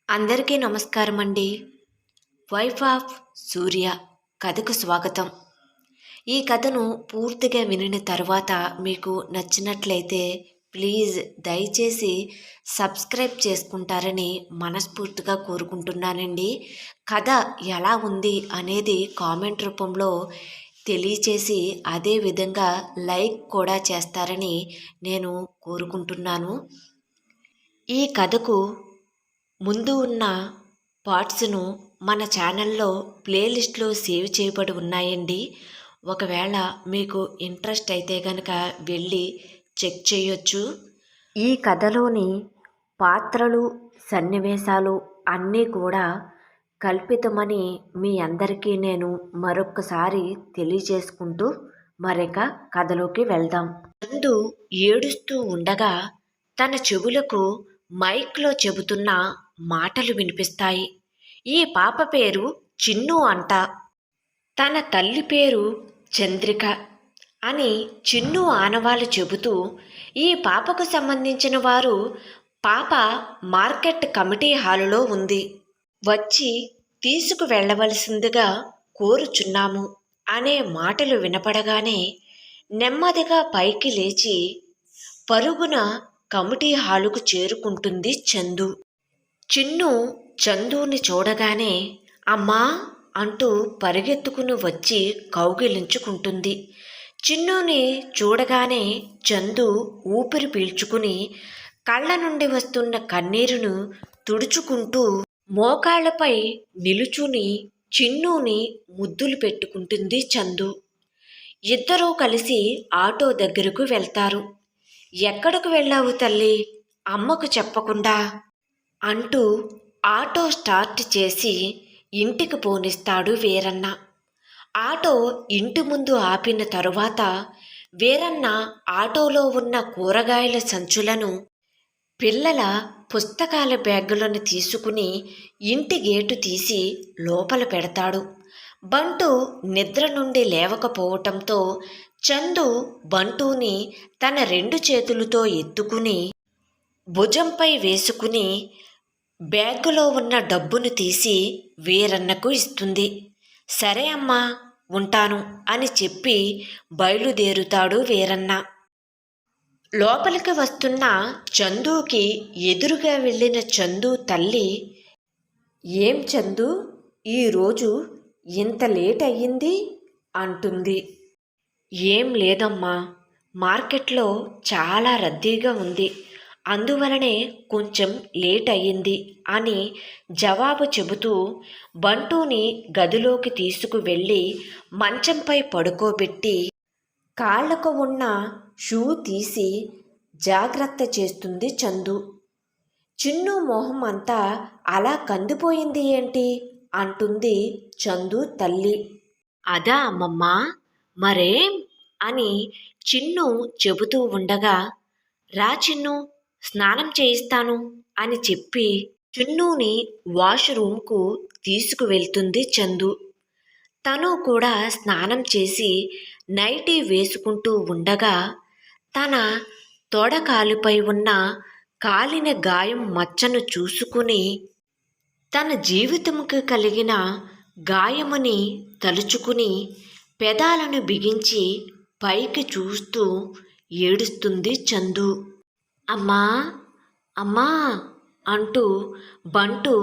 అందరికీ నమస్కారం అండి. వైఫ్ ఆఫ్ సూర్య కథకు స్వాగతం. ఈ కథను పూర్తిగా వినిన తర్వాత మీకు నచ్చినట్లయితే ప్లీజ్ దయచేసి సబ్స్క్రైబ్ చేసుకుంటారని మనస్ఫూర్తిగా కోరుకుంటున్నానండి. కథ ఎలా ఉంది అనేది కామెంట్ రూపంలో తెలియచేసి అదేవిధంగా లైక్ కూడా చేస్తారని నేను కోరుకుంటున్నాను. ఈ కథకు ముందు ఉన్న పార్ట్స్ను మన ఛానల్లో ప్లేలిస్ట్లో సేవ్ చేయబడి ఉన్నాయండి. ఒకవేళ మీకు ఇంట్రెస్ట్ అయితే కనుక వెళ్ళి చెక్ చేయొచ్చు. ఈ కథలోని పాత్రలు, సన్నివేశాలు అన్నీ కూడా కల్పితమని మీ అందరికీ నేను మరొక్కసారి తెలియజేసుకుంటూ మరొక కథలోకి వెళ్దాం. చందు ఏడుస్తూ ఉండగా తన చెవులకు మైక్లో చెబుతున్న మాటలు వినిపిస్తాయి. ఈ పాప పేరు చిన్ను అంట. తన తల్లి పేరు చంద్రిక అని చిన్ను ఆనవాళ్ళు చెబుతూ ఈ పాపకు సంబంధించిన వారు పాప మార్కెట్ కమిటీ హాలులో ఉంది, వచ్చి తీసుకు వెళ్ళవలసిందిగా కోరుచున్నాము అనే మాటలు వినపడగానే నెమ్మదిగా పైకి లేచి పరుగున కమిటీ హాలుకు చేరుకుంటుంది చందు. చిన్ను చందుని చూడగానే అమ్మా అంటూ పరిగెత్తుకుని వచ్చి కౌగిలించుకుంటుంది. చిన్నుని చూడగానే చందు ఊపిరి పీల్చుకుని కళ్ళ నుండి వస్తున్న కన్నీరును తుడుచుకుంటూ మోకాళ్లపై నిలుచుని చిన్నుని ముద్దులు పెట్టుకుంటుంది చందు. ఇద్దరూ కలిసి ఆటో దగ్గరకు వెళ్తారు. ఎక్కడకు వెళ్ళావు తల్లి, అమ్మకు చెప్పకుండా అంటూ ఆటో స్టార్ట్ చేసి ఇంటికి పోనిస్తాడు వీరన్న. ఆటో ఇంటి ముందు ఆపిన తరువాత వీరన్న ఆటోలో ఉన్న కూరగాయల సంచులను, పిల్లల పుస్తకాల బ్యాగులను తీసుకుని ఇంటి గేటు తీసి లోపల పెడతాడు. బంటు నిద్ర నుండి లేవకపోవటంతో చందు బంటుని తన 2 చేతులతో ఎత్తుకుని భుజంపై వేసుకుని బ్యాగులో ఉన్న డబ్బును తీసి వీరన్నకు ఇస్తుంది. సరే అమ్మా ఉంటాను అని చెప్పి బయలుదేరుతాడు వీరన్న. లోపలికి వస్తున్న చందుకి ఎదురుగా వెళ్ళిన చందు తల్లి, ఏం చందు ఈరోజు ఇంత లేట్ అయ్యింది అంటుంది. ఏం లేదమ్మా, మార్కెట్లో చాలా రద్దీగా ఉంది, అందువలనే కొంచెం లేట్ అయ్యింది అని జవాబు చెబుతూ బంటుని గదిలోకి తీసుకువెళ్ళి మంచంపై పడుకోబెట్టి కాళ్లకు ఉన్న షూ తీసి జాగ్రత్త చేస్తుంది చందు. చిన్ను మొహం అంతా అలా కందిపోయింది ఏంటి అంటుంది చందు తల్లి. అదా అమ్మమ్మా, మరేం అని చిన్ను చెబుతూ ఉండగా రా చిన్ను స్నానం చేయిస్తాను అని చెప్పి చిన్నుని వాష్రూమ్కు తీసుకువెళ్తుంది చందు. తను కూడా స్నానం చేసి నైటీ వేసుకుంటూ ఉండగా తన తొడకాలుపై ఉన్న కాలిన గాయం మచ్చను చూసుకుని తన జీవితంకు కలిగిన గాయముని తలుచుకుని పెదాలను బిగించి పైకి చూస్తూ ఏడుస్తుంది చందు. అమ్మా అమ్మా అంటూ బంటు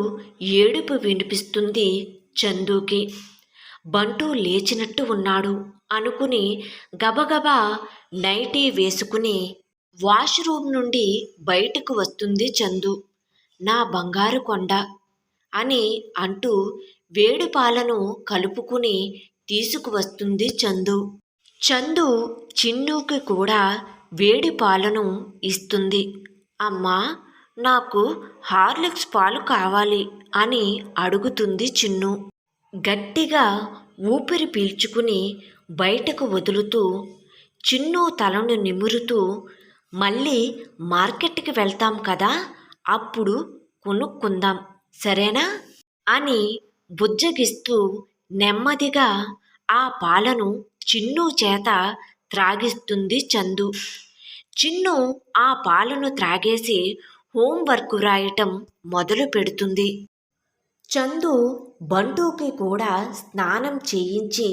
ఏడుపు వినిపిస్తుంది చందుకి. బంటు లేచినట్టు ఉన్నాడు అనుకుని గబగబా నైటీ వేసుకుని వాష్రూమ్ నుండి బయటకు వస్తుంది చందు. నా బంగారు కొండ అని అంటూ వేడి పాలను కలుపుకుని తీసుకువస్తుంది చందు. చందు చిన్నుకి కూడా వేడి పాలను ఇస్తుంది. అమ్మా నాకు హార్లిక్స్ పాలు కావాలి అని అడుగుతుంది చిన్ను. గట్టిగా ఊపిరి పీల్చుకుని బయటకు వదులుతూ చిన్ను తలను నిమురుతూ మళ్ళీ మార్కెట్కి వెళ్తాం కదా, అప్పుడు కొనుక్కుందాం సరేనా అని బుజ్జగిస్తూ నెమ్మదిగా ఆ పాలను చిన్ను చేత త్రాగిస్తుంది చందు. చిన్ను ఆ పాలను త్రాగేసి హోంవర్క్ రాయటం మొదలు పెడుతుంది. చందు బంటుకి కూడా స్నానం చేయించి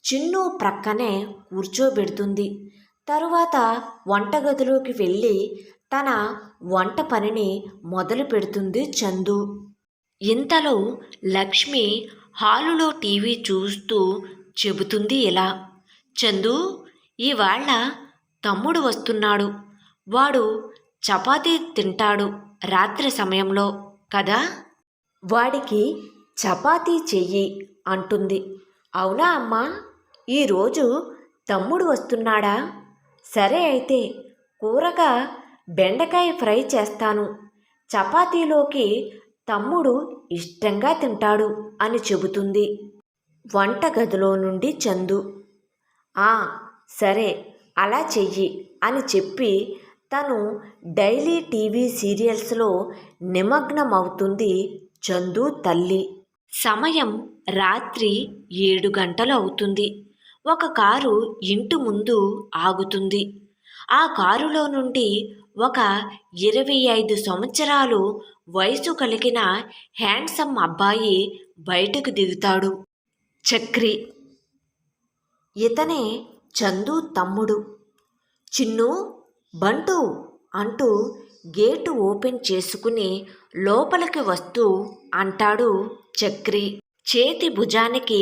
చిన్ను ప్రక్కనే కూర్చోబెడుతుంది. తరువాత వంటగదిలోకి వెళ్ళి తన వంట పనిని మొదలు పెడుతుంది చందు. ఇంతలో లక్ష్మి హాలులో టీవీ చూస్తూ చెబుతుంది ఇలా: చందు, ఇవాళ తమ్ముడు వస్తున్నాడు. వాడు చపాతీ తింటాడు రాత్రి సమయంలో కదా. వాడికి చపాతీ చెయ్యి అంటుంది. అవునా అమ్మా, ఈరోజు తమ్ముడు వస్తున్నాడా? సరే అయితే కూరగా బెండకాయ ఫ్రై చేస్తాను. చపాతీలోకి తమ్ముడు ఇష్టంగా తింటాడు అని చెబుతుంది వంటగదిలో నుండి చందు. ఆ సరే, అలా చెయ్యి అని చెప్పి తను డైలీ టీవీ సీరియల్స్లో నిమగ్నమవుతుంది చందు తల్లి. సమయం రాత్రి 7 గంటలు అవుతుంది. ఒక కారు ఇంటి ముందు ఆగుతుంది. ఆ కారులో నుండి ఒక 25 సంవత్సరాలు వయసు కలిగిన హ్యాండ్సమ్ అబ్బాయి బయటకు దిగుతాడు. చక్రి. ఇతనే చందు తమ్ముడు. చిన్ను, బంటు అంటూ గేటు ఓపెన్ చేసుకుని లోపలికి వస్తూ అంటాడు చక్రి. చేతి భుజానికి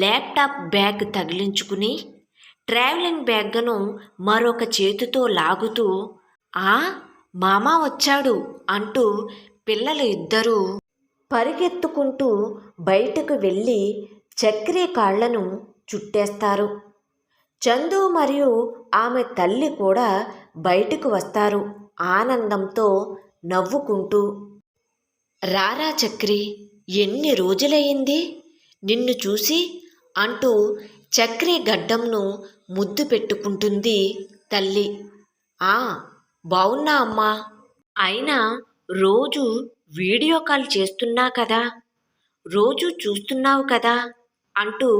ల్యాప్టాప్ బ్యాగ్ తగిలించుకుని ట్రావెలింగ్ బ్యాగ్ను మరొక చేతితో లాగుతూ ఆ మామ వచ్చాడు అంటూ పిల్లలు ఇద్దరూ పరిగెత్తుకుంటూ బయటకు వెళ్ళి చక్రి కాళ్లను చుట్టేస్తారు. చందు మరియు ఆమె తల్లి కూడా బయటకు వస్తారు ఆనందంతో నవ్వుకుంటూ. రారా చక్రి, ఎన్ని రోజులయ్యింది నిన్ను చూసి అంటూ చక్రి గడ్డంను ముద్దు పెట్టుకుంటుంది తల్లి. ఆ బావున్నా అమ్మా, అయినా రోజు వీడియో కాల్ చేస్తున్నా కదా, రోజు చూస్తున్నావు కదా అంటూ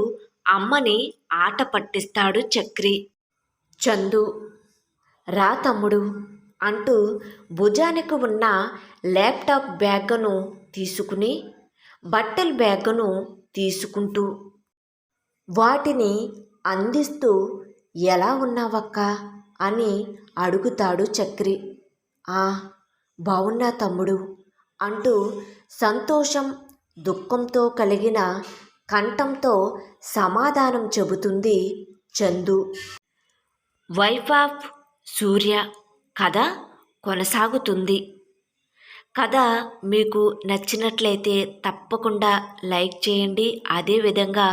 అమ్మని ఆట పట్టిస్తాడు చక్రి. చందు, రా తమ్ముడు అంటూ భుజానికి ఉన్న ల్యాప్టాప్ బ్యాగ్ను తీసుకుని బట్టల బ్యాగ్ను తీసుకుంటూ వాటిని అందిస్తూ ఎలా ఉన్నావక్క అని అడుగుతాడు చక్రి. ఆ బావున్నా తమ్ముడు అంటూ సంతోషం దుఃఖంతో కలిగిన కంఠంతో సమాధానం చెబుతుంది చందు. వైఫ్ ఆఫ్ సూర్య కథ కొనసాగుతుంది. కథ మీకు నచ్చినట్లయితే తప్పకుండా లైక్ చేయండి. అదేవిధంగా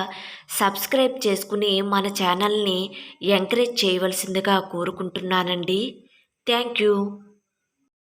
సబ్స్క్రైబ్ చేసుకుని మన ఛానల్ని ఎంకరేజ్ చేయవలసిందిగా కోరుకుంటున్నానండి. Thank you.